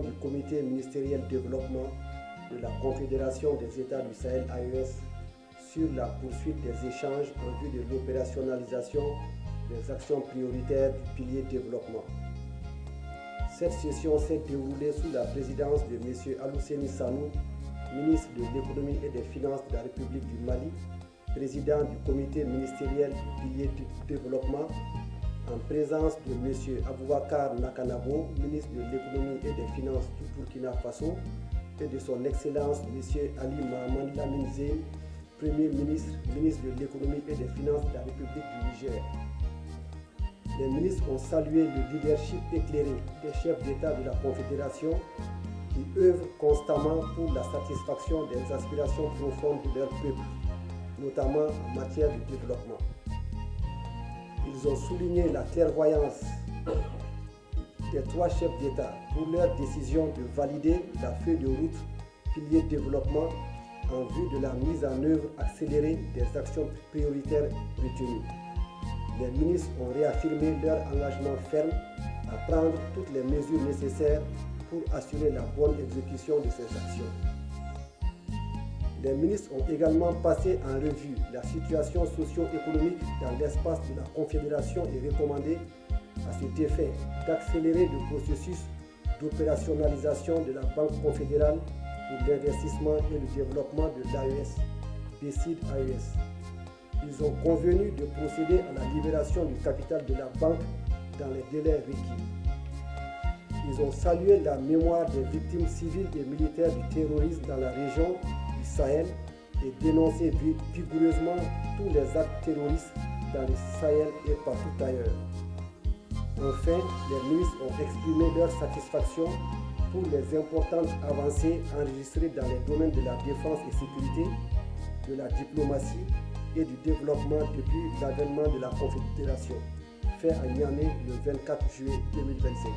du Comité ministériel développement de la Confédération des États du Sahel AES sur la poursuite des échanges en vue de l'opérationnalisation des actions prioritaires du pilier développement. Cette session s'est déroulée sous la présidence de M. Alou-Seni Sanou, ministre de l'Économie et des Finances de la République du Mali, président du comité ministériel du pilier développement, en présence de M. Aboubakar Nakanabo, ministre de l'Économie et des Finances du Burkina Faso, et de son Excellence M. Ali Mahaman Lamine Zeyn, Premier ministre, ministre de l'Économie et des Finances de la République du Niger. Les ministres ont salué le leadership éclairé des chefs d'État de la Confédération qui œuvrent constamment pour la satisfaction des aspirations profondes de leur peuple, notamment en matière de développement. Ils ont souligné la clairvoyance des trois chefs d'État pour leur décision de valider la feuille de route pilier développement en vue de la mise en œuvre accélérée des actions prioritaires retenues. Les ministres ont réaffirmé leur engagement ferme à prendre toutes les mesures nécessaires pour assurer la bonne exécution de ces actions. Les ministres ont également passé en revue la situation socio-économique dans l'espace de la Confédération et recommandé à cet effet d'accélérer le processus d'opérationnalisation de la Banque confédérale pour l'investissement et le développement de l'AES, BCID-AES. Ils ont convenu de procéder à la libération du capital de la banque dans les délais requis. Ils ont salué la mémoire des victimes civiles et militaires du terrorisme dans la région du Sahel et dénoncé vigoureusement tous les actes terroristes dans le Sahel et partout ailleurs. Enfin, les ministres ont exprimé leur satisfaction pour les importantes avancées enregistrées dans les domaines de la défense et sécurité, de la diplomatie et du développement depuis l'avènement de la Confédération, fait à Niamey le 24 juillet 2025.